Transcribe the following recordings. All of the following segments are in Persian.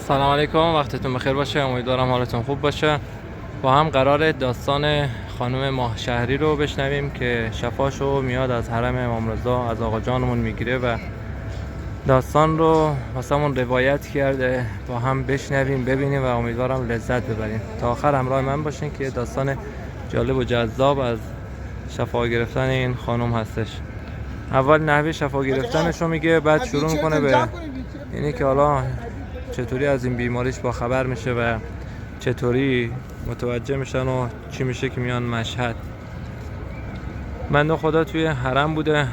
سلام علیکم، وقتتون بخیر باشه. امیدوارم حالتون خوب باشه. با هم قرار داستان خانم ماه شهری رو بشنویم که شفاشو میاد از حرم امام رضا از آقا جانمون میگیره و داستان رو واسمون روایت کرده. با هم بشنویم ببینیم و امیدوارم لذت ببریم. تا آخر همراه من باشین که داستان جالب و جذاب از شفا گرفتن این خانم هستش. اول نحوه شفا گرفتنش رو میگه، بعد شروع میکنه به اینی که حالا چطوری از این بیماریش با خبر میشه و چطوری متوجه میشن و چی میشه که میان مشهد. بنده خدا توی حرم بوده،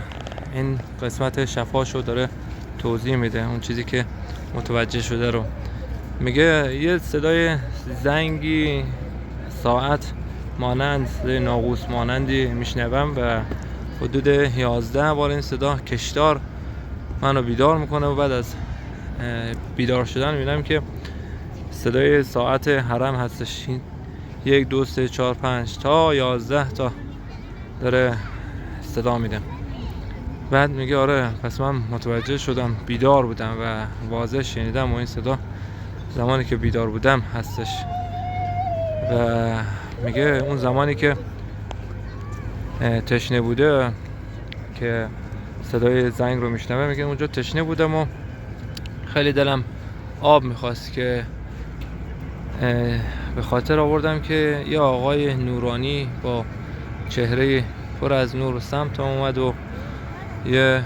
این قسمت شفاشو داره توضیح میده، اون چیزی که متوجه شده رو میگه. یه صدای زنگی ساعت مانند، صدای ناقوس مانندی میشنوم و حدود 11 بار این صدا کشدار منو بیدار میکنه و بعد از بیدار شدن میبینم که صدای ساعت حرم هستش. 1 2 3 4 5 تا 11 تا داره صدا میده. بعد میگه آره پس من متوجه شدم، بیدار بودم و واضح شنیدم و این صدا زمانی که بیدار بودم هستش. و میگه اون زمانی که تشنه بوده که صدای زنگ رو میشنوه، میگه اونجا تشنه بودم و خیلی دلم آب میخواست که به خاطر آوردم که یه آقای نورانی با چهره پر از نور سمت اومد و یه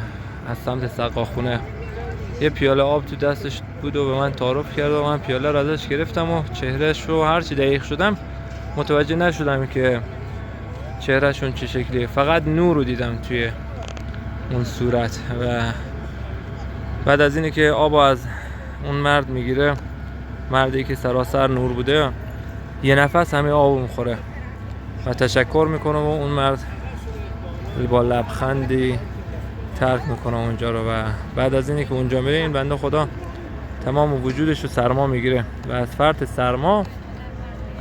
از سمت سقاخونه یه پیاله آب تو دستش بود و به من تعارف کرد و من پیاله رو ازش گرفتم و چهرهش رو هرچی دقیق شدم متوجه نشدم که چهرهشون چه شکلیه، فقط نور رو دیدم توی اون صورت. و بعد از اینه که آب از اون مرد میگیره، مردی که سراسر نور بوده، یه نفس همه آب میخوره و تشکر میکنه و اون مرد با لبخندی ترک میکنه اونجا رو. و بعد از اینه که اونجا میره، این بنده خدا تمام وجودش رو سرما میگیره و از فرط سرما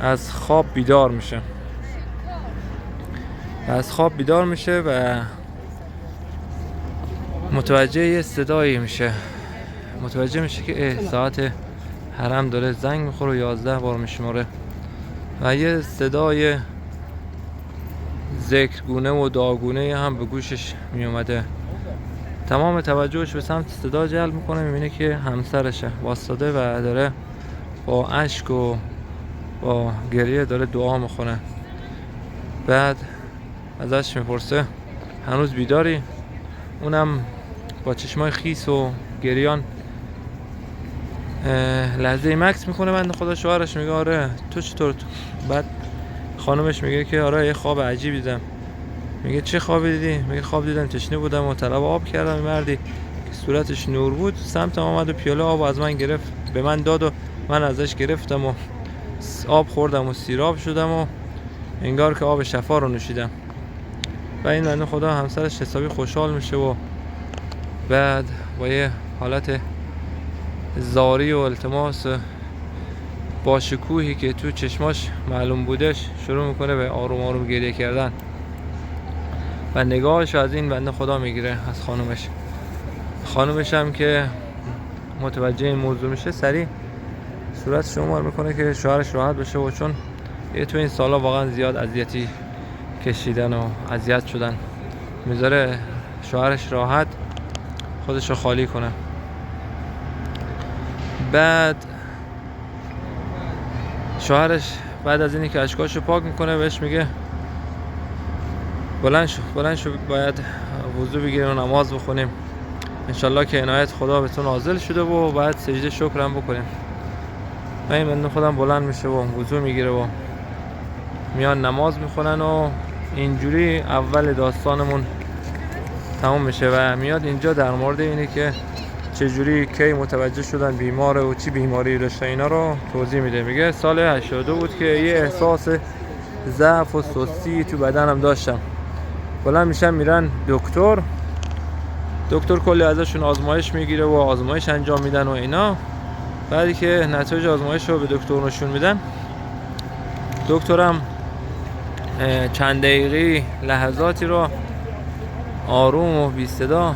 از خواب بیدار میشه و متوجه یه صدایی میشه، متوجه میشه که ساعت حرم داره زنگ میخوره و 11 بار میشماره و یه صدای ذکرگونه و دعاگونه هم به گوشش میومده. تمام توجهش به سمت صدا جلب میکنه، میبینه که همسرشه واسطاده و داره با اشک و با گریه داره دعا میخونه. بعد ازش میپرسه هنوز بیداری؟ اونم با چشمای خیس و گریان لحظه مکس میکنه. بنده خدا شوهرش میگه آره تو چطور؟ بعد خانمش میگه که آره یه خواب عجیب دیدم. میگه چه خوابی دیدی؟ میگه خواب دیدم تشنه بودم و طلب آب کردم. مردی که صورتش نور بود سمتم آمد و پیاله آب از من گرفت، به من داد و من ازش گرفتم و آب خوردم و سیراب شدم و انگار که آب شفا رو نوشیدم. و این بنده خدا همسرش حسابی خوشحال میشه و بعد با یه حالت زاری و التماس با شکوهی که تو چشماش معلوم بودش شروع میکنه به آروم آروم گریه کردن و نگاهش از این بنده خدا میگیره از خانومش هم که متوجه این موضوع میشه سریع صورت شمار میکنه که شوهرش راحت بشه و چون تو این سالا واقعا زیاد اذیتی کشیدن و اذیت شدن، میذاره شوهرش راحت خودش رو خالی کنه. بعد شوهرش بعد از اینی که اشکاشو پاک میکنه بهش میگه بلند شو باید وضو بگیریم و نماز بخونیم، انشالله که عنایت خدا به تو نازل شده و بعد سجده شکرم بکنیم. و این بنده خودم بلند میشه و وضو میگیره و میان نماز میخونن و اینجوری اول داستانمون تموم میشه و میاد اینجا در مورد اینه که چجوری کی متوجه شدن بیماره و چی بیماری داشته اینا رو توضیح میده. میگه سال 82 بود که یه احساس ضعف و سستی تو بدنم داشتم. بلند میشن میرن دکتر کلی ازشون آزمایش میگیره و آزمایش انجام میدن و اینا. بعدی که نتایج آزمایش رو به دکتر نشون میدن، دکترم چند دقیقه لحظاتی رو آروم و بی صدا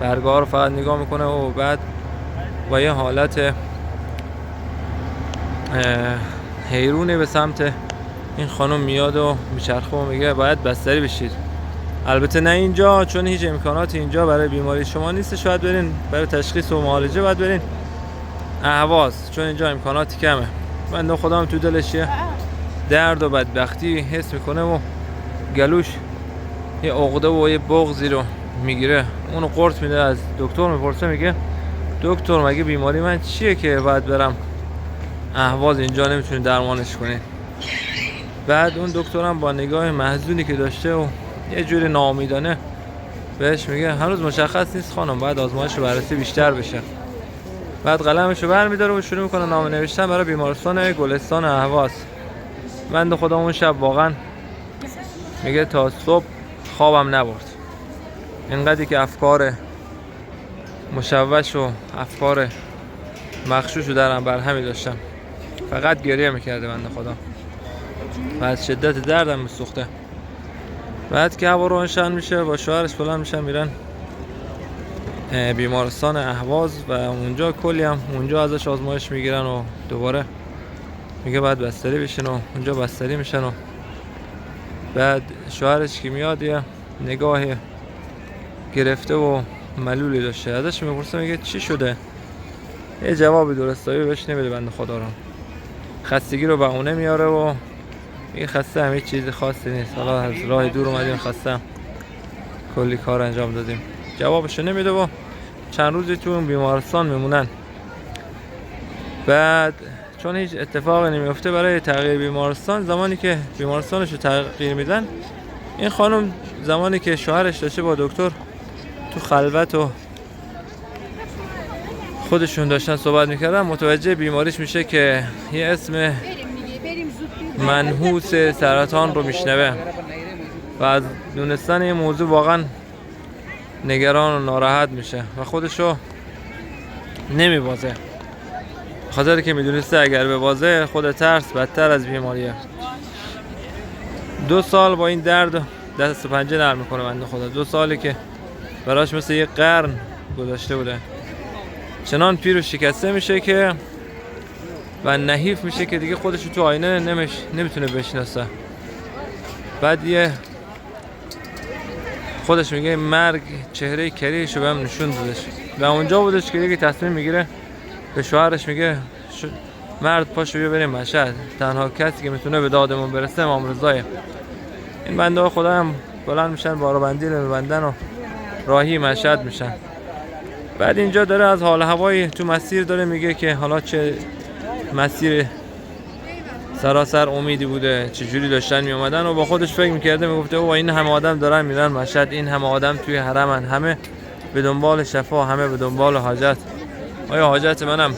برگاه رو فقط نگاه میکنه و بعد با یه حالت حیرونه به سمت این خانم میاد و میچرخه و میگه باید بستری بشید. البته نه اینجا، چون هیچ امکاناتی اینجا برای بیماری شما نیست. شاید برین برای تشخیص و معالجه باید برین اهواز، چون اینجا امکاناتی کمه. بنده خدا هم تو دلش یه درد و بدبختی حس میکنه و گلوش یه عقده و یه بغضی رو میگیره. اونو قرص میده، از دکتر میپرسه، میگه دکتر مگه بیماری من چیه که باید برم اهواز، اینجا نمیتونی درمانش کنی؟ بعد اون دکترم با نگاه محزونی که داشته و یه جوری ناامیدانه بهش میگه هنوز مشخص نیست خانم، باید آزمایش و بررسی بیشتر بشه. بعد قلمشو برمیداره و شروع میکنه نامه نوشتن برای بیمارستان گلستان اهواز. بنده خدا اون شب واقعا میگه تا صبح خوابم نبرد، اینقدری که افکار مشوش و افکار مغشوش رو درم برهمی داشتم. فقط گریه میکرده بنده خدا و از شدت دردم میسوخته. بعد که هوا روشن میشه با شوهرش بلند میشن میرن بیمارستان اهواز و اونجا کلی هم اونجا ازش آزمایش میگیرن و دوباره میگه باید بستری بشین و اونجا بستری میشن. و بعد شوهرش که میاد یه نگاه گرفته و ملولی داشته، ازش میپرسه میگه چی شده؟ یه جواب درستایی بهش نمیده بنده خدا رو. خستگی رو بهونه میاره و این خسته هم هیچ چیز خاصی نیست، حالا از راه دور اومدیم خسته، کلی کار انجام دادیم. جوابشو نمیده و چند روزی تو اون بیمارستان میمونن. بعد چون هیچ اتفاقی نمیفته برای تغییر بیمارستان، زمانی که بیمارستانش رو تغییر میدن، این خانم زمانی که شوهرش داشته با دکتر تو خلوت و خودشون داشتن صحبت میکردن، متوجه بیماریش میشه که یه اسم منحوس سرطان رو میشنوه و از دونستن این موضوع واقعا نگران و ناراحت میشه و خودشو نمیبازه، خاطر که میدونسته اگر به بازه خود ترس بدتر از بیماریه. 2 سال با این درد دست و پنجه نرم میکنه بنده خدا. 2 سالی که براش مثل یه قرن گذاشته بوده. چنان پیر و شکسته میشه که و نحیف میشه که دیگه خودشو تو آینه نمیتونه بشناسه. بعد یه خودش میگه مرگ چهره کریشو بهم نشون دادش و اونجا بودش که دیگه تصمیم میگیره به شوهرش میگه مرد پاشو بیا بریم مشهد، تنها کسی که میتونه به دادمون برسه امام رضایه. این بنده خدا هم بلند میشن، بارابندی رو میبندن و راهی مشهد میشن. بعد اینجا داره از حال هوای تو مسیر داره میگه که حالا چه مسیر سراسر امیدی بوده، چجوری داشتن میومدن و با خودش فکر میکرده، میگفته او این همه آدم دارن میرن مشهد، این همه آدم توی حرمن، همه به دنبال شفا، همه به دنبال حاجت. آیا حاجت منم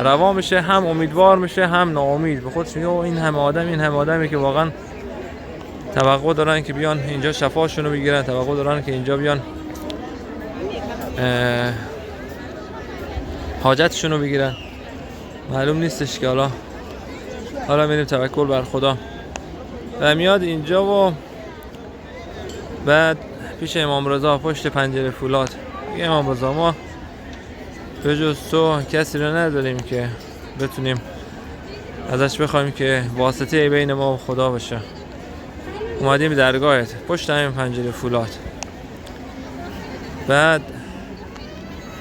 روا میشه؟ هم امیدوار میشه هم ناامید. به خودش میگه این همه آدم، این همه آدمی که واقعا توقع دارن که بیان اینجا شفاشون رو بگیرن، توقع دارن که اینجا بیان حاجتشون رو بگیرن. معلوم نیستش که حالا میریم توکل بر خدا. و میاد اینجا و بعد پیش امام رضا پشت پنجره فولاد. امام رضا ما به جز تو کسی رو نداریم که بتونیم ازش بخوایم که واسطه بین ما و خدا باشه. اومدیم درگاهت پشت همین پنجره فولاد. بعد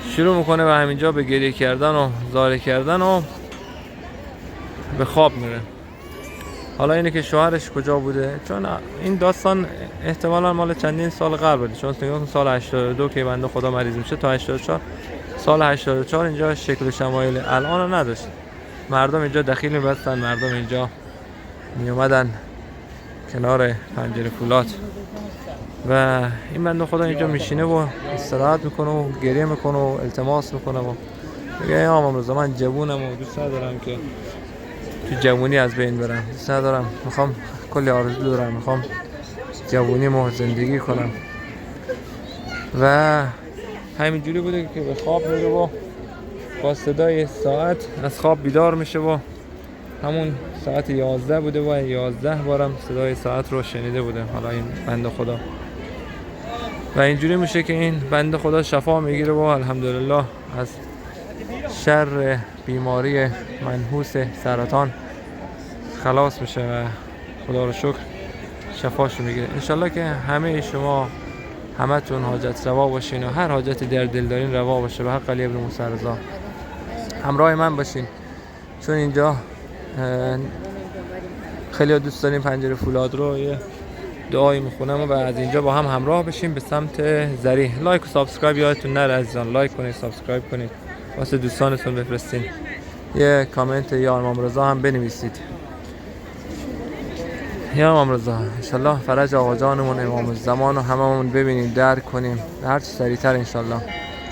شروع میکنه به همینجا به گریه کردن و زاری کردن و به خواب میره. حالا اینه که شوهرش کجا بوده، چون این داستان احتمالا مال چندین سال قبل بوده، چون سال 82 که بنده خدا مریض میشه تا 84 سال 84 اینجا شکل و شمایل الان رو نداشت. مردم اینجا دخیل میبستن، مردم اینجا میومدن کنار پنجره فولاد و این بنده خدا اینجا میشینه و استراحت میکنه و گریه میکنه و التماس میکنه و میگه یا امام رضا من جوونم و دوست ندارم که تو جوونی از بین برم، دوست ندارم، میخوام کلی آرزو دارم، میخوام جوونیمو زندگی کنم. و همینجوری بوده که به خواب میره و با صدای ساعت از خواب بیدار میشه و همون ساعت 11 بوده و 11 بارم صدای ساعت رو شنیده بوده حالا این بنده خدا. و اینجوری میشه که این بنده خدا شفا میگیره و الحمدلله از شر بیماری منحوس سرطان خلاص میشه و خدا رو شکر شفاش میگیره. انشالله که همه شما همتون حاجت روا باشین و هر حاجتی در دل دارین روا باشه به حق علی ابن موسی رضا. همراه من باشین چون اینجا خیلی دوست داریم پنجره فولاد رو یه دعایی میخونم و از اینجا با هم همراه بشیم به سمت ذریح. لایک و سابسکرایب یادتون نره عزیزان، لایک کنید، سابسکرایب کنید، واسه دوستانتون بفرستین، یه کامنت یا امام رضا هم بنویسید. یا امام رضا انشالله فرج آقا جانمون امام الزمان رو هممون ببینیم، درک کنیم هر چی سریعتر انشالله.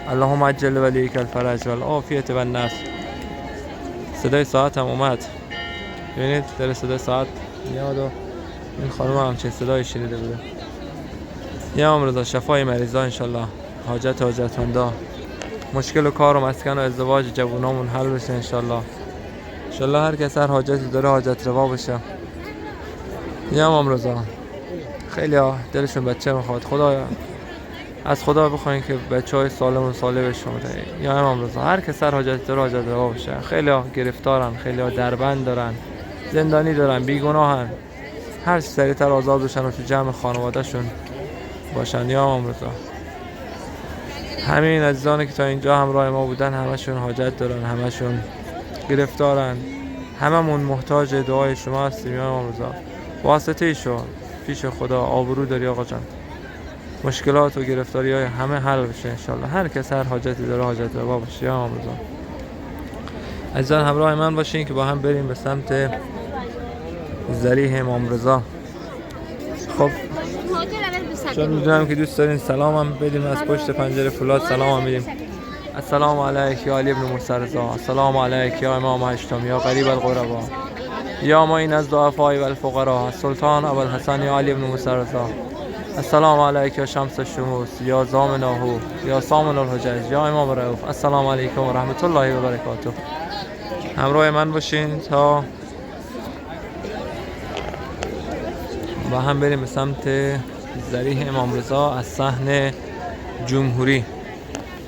اللهم عجل ولیک الفرج والعافیت و النصر. صدای ساعت هم اومد، ببینید در صدای ساعت میاد و این خانم هم چه صدایی شنیده بوده. یا امام رضا شفای مریضا انشالله، حاجتمندا، مشکل و کار و مسکن و ازدواج جوونامون حل بشه انشالله. انشالله هر کس هر حاجتی داره حاجت روا بشه. یا امام رضا خیلی ها دلشون بچه میخواد، خدا از خدا بخواین که بچهای سالم و صالح بشه. یا امام رضا هر کس هر حاجتی داره حاجت روا بشه. خیلی ها گرفتارن، خیلی ها دربند دارن، زندانی دارن، بیگناهن، هر چی سریعتر آزاد بشن و تو جمع خانوادهشون باشن. یا امام رضا همین عزیزانی که تا اینجا همراه ما بودن همشون حاجت دارن، همشون گرفتارن، هممون محتاج دعای شما هستیم. یا امام رضا واسطه شو پیش خدا، آبرو داری آقا جان، مشکلات و گرفتاری های همه حل بشه انشالله. هر کس هر حاجتی داره حاجت روا باشه. یا امام رضا عزیزان همراه من باشین که با هم بریم به سمت ذریح امام رضا. خب چون میدونم که دوست دارین سلام هم بدیم از پشت پنجره فولاد، سلام هم بدیم. السلام علیک یا علی ابن موسی رضا، السلام علیک یا امام هشتم یا قریب القربا یا معین از ضعفاء و الفقراء سلطان ابوالحسن یا علی ابن موسی رضا. السلام علیک یا شمس الشموس یا زامنه یا سامن الحجج یا امام رؤوف. السلام علیکم و رحمت الله و برکاته. همراه من باشین تا با هم بریم به سمت ذریح امام رضا از صحن جمهوری.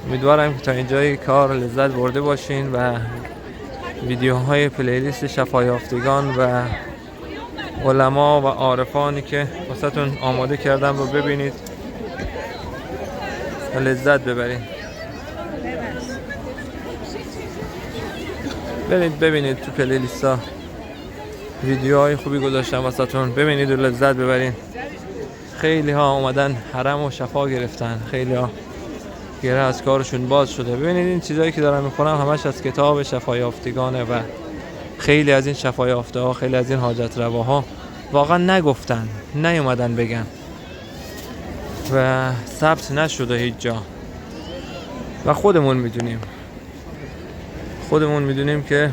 امیدوارم که تا اینجای کار لذت برده باشین و ویدیوهای پلیلیست شفایافتگان و علما و عارفانی که واسهتون آماده کردم رو ببینید و لذت ببرید. برید ببینید تو پلیلیستا ویدیوهای خوبی گذاشتم واسهتون، ببینید و لذت ببرید. خیلی ها اومدن حرم و شفا گرفتن، خیلی ها گره از کارشون باز شده. ببینید این چیزایی که دارم میکنم همش از کتاب شفایافتگانه و خیلی از این شفایافته ها، خیلی از این حاجت رواها واقعا نگفتن، نیومدن بگن و ثبت نشده هیچ جا و خودمون میدونیم که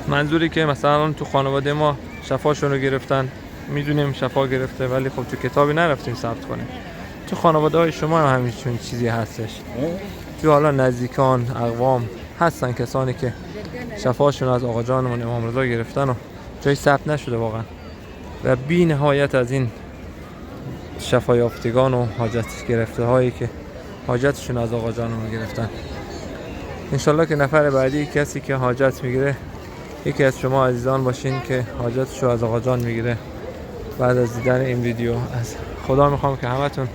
منظوری که مثلا تو خانواده ما شفاشون رو گرفتن، میدونیم شفا گرفته، ولی خب تو کتابی نرفتیم ثبت کنیم. تو خانواده های شما هم همین چیزی هستش، تو حالا نزدیکان اقوام هستن کسانی که شفاشون از آقا جانمون امام رضا گرفتن و جای ثبت نشده واقعا. و بی نهایت از این شفایافتگان و حاجت گرفته هایی که حاجتشون از آقا جانمون گرفتن. انشالله که نفر بعدی کسی که حاجت میگیره یکی از شما عزیزان باشین که حاجتشو از آقا جان میگیره. بعد از دیدن این ویدیو از خدا میخوام که همتون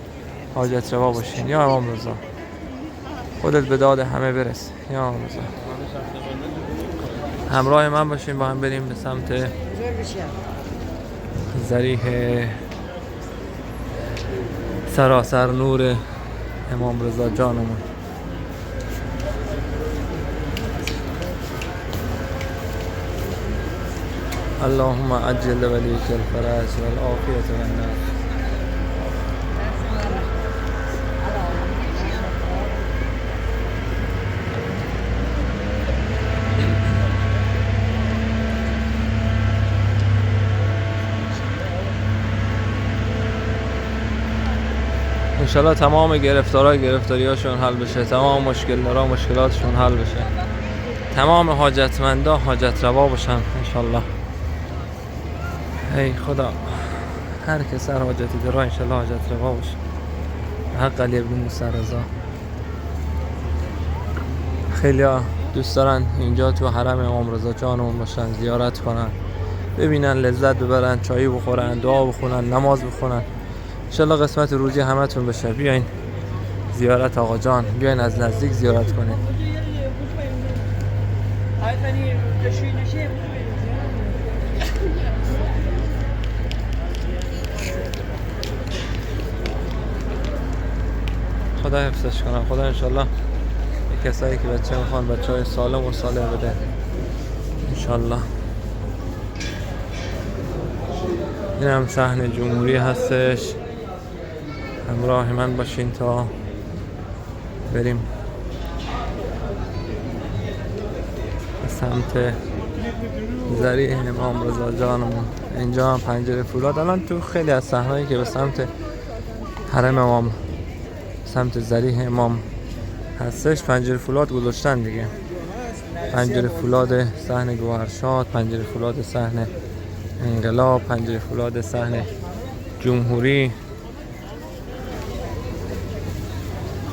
حاجت روا باشین. یا امام رضا خودت به داد همه برس. یا امام رضا همراه من باشین با هم بریم به سمت ذریح سراسر نور امام رضا جانمون. اللهم عجل ولیک الفرج والعافیت و النصر. انشالله تمام گرفتاریاشون حل بشه، تمام مشکلاتشون حل بشه، تمام حاجتمندا حاجت روا باشن انشالله. ای خدا هر کس هر حاجتی داره انشالله حاجت روا باشه. حق علی ابن موسی رضا. خیلی دوست دارن اینجا تو حرم امام رضا جانمون باشن، زیارت کنن، ببینن، لذت ببرن، چایی بخورن، دعا بخونن، نماز بخونن. انشالله قسمت روزی همتون بشه. بیاین زیارت آقا جان، بیاین از نزدیک زیارت کنین. خدا حفظش کنه. خدا انشالله کسایی که بچه میخوان بچه‌های سالم و صالح بده انشالله. این هم صحن جمهوری هستش. همراه من باشین تا بریم به سمت ذریح امام رضا جانمون. اینجا هم پنجره فولاد. الان تو خیلی از صحنه‌ای که به سمت حرم امام، سمت ذریح امام هستش، پنجره فولاد گذاشتن دیگه. پنجره فولاد صحن گوهرشاد، پنجره فولاد صحن انقلاب، پنجره فولاد صحن جمهوری.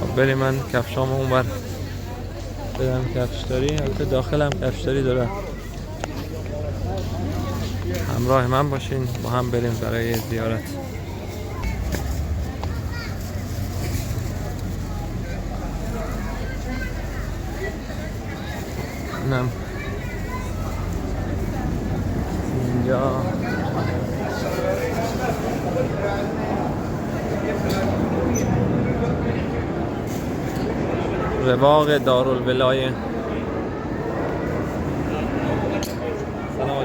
خب بریم من کفشامو اونور بدم کفشداری. البته داخل هم کفشداری داره. همراه من باشین، با هم بریم برای زیارت. اینم اینجا رواق دارالولایه. سلام آقا.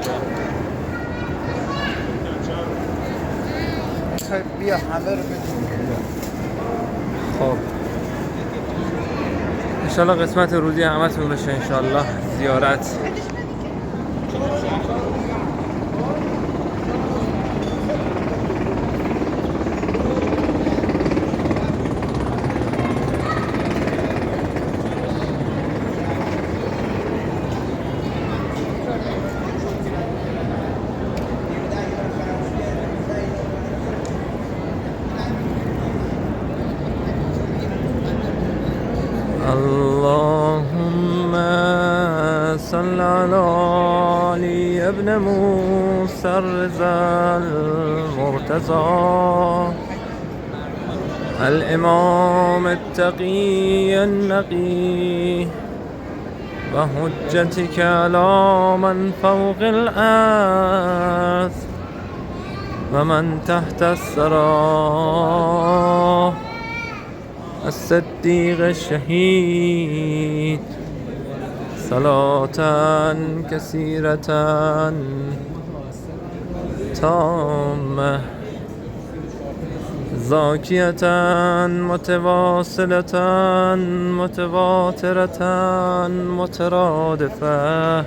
بیا همه رو بدیم. خب انشالله قسمت روزی همتون بشه انشالله زیارت. اللهم صل على علي ابن موسى الرضا المرتضى الإمام التقي النقي وحجتك على من فوق الأرض ومن تحت الثرى الصديق الشهيد صلاة كثيرة تامة زاكية متواصلة متواترة مترادفة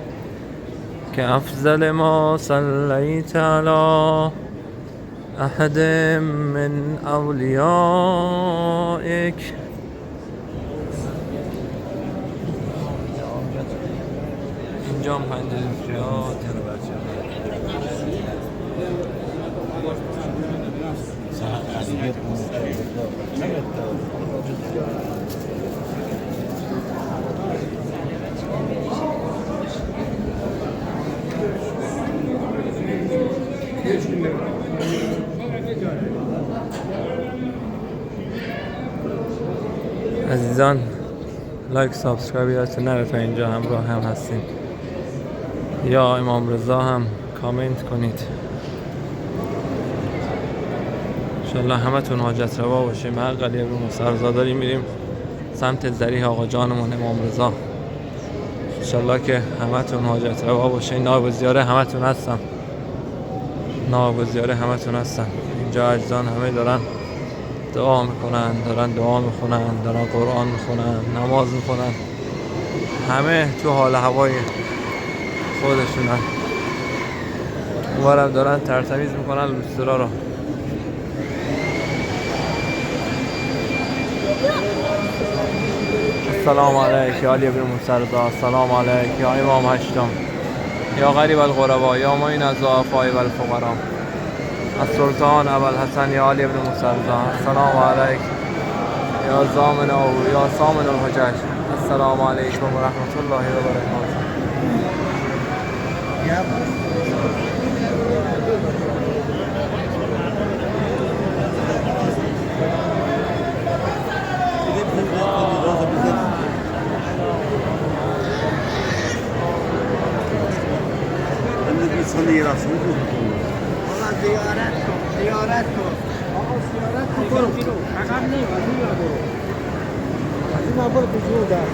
كأفضل ما صليت على أحد من أوليائك اینجام پنجره فولاد. عزیزان لایک سابسکرایب یادتون نره تا اینجا همراه هم هستین. یا امام رضا هم کامنت کنید. انشالله همتون حاجت روا باشیم. هر قلیه رو مسرزا داریم میریم سمت ذریح آقا جانمون امام رضا. انشالله که همتون حاجت روا باشین. نایب زیاره همتون هستم. نایب زیاره همتون هستم. اینجا اجزان همه دارن دعا میکنن، دارن دعا میخونن، دارن قرآن میخونن، نماز میخونن. همه تو حال هوای خودشونن. اونورم دارن ترتمیز میکنن لوسترا رو. السلام علیک یا علی ابن موسی رضا. السلام علیک یا امام هشتم، یا غریب الغربا، یا معین الضعفاء و الفقراء، السلطان ابوالحسن یا علی ابن موسی رضا. السلام علیک یا ضامن او یا ضامن الحجج. السلام علیکم و رحمت الله و برکاته. زیارت کن آقا زیارت کن برو عقب نیم از این برو از این برو به جور در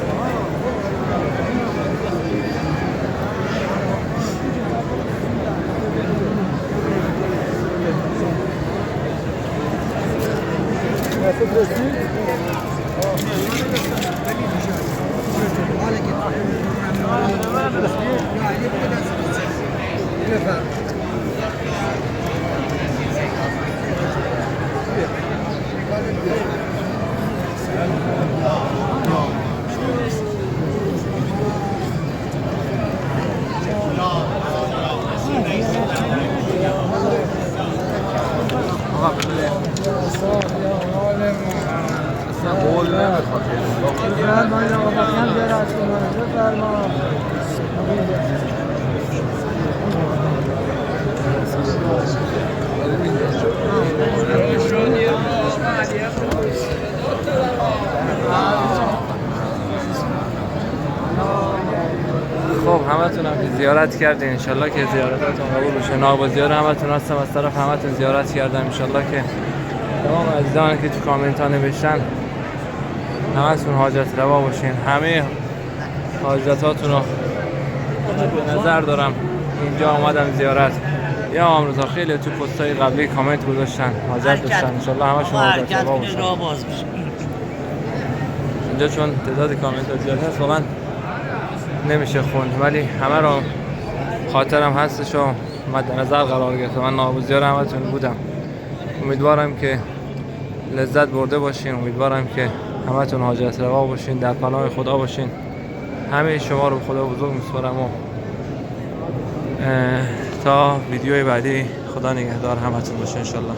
خب همتون هم که زیارت کردین، انشالله که زیارتاتون قبول بشه. ناگزیر همتون هستم، از طرف همتون زیارت کردم، انشالله که تمام عزیزانی که تو کامنت ها نوشتن همتون حاجت روا باشین. همه حاجتاتون رو به نظر دارم. اینجا آمدم زیارت. یا امروز خیلی تو پستای قبلی کامنت گذاشتن حاجت داشتن، انشالله همشون حاجت روا باشن. اینجا چون تعداد کامنت ها زیاد هست واقعا نمیشه خوند، ولی همه رو خاطرم هستش و مد نظر قرار گرفتم. من ناگزیر همتون بودم. امیدوارم که لذت برده باشین، امیدوارم که همتون حاجت روا باشین، در پناه خدا باشین. همه شما رو خدا بزرگ میسپارم و تا ویدیوی بعدی خدا نگهدار همتون باشه انشالله.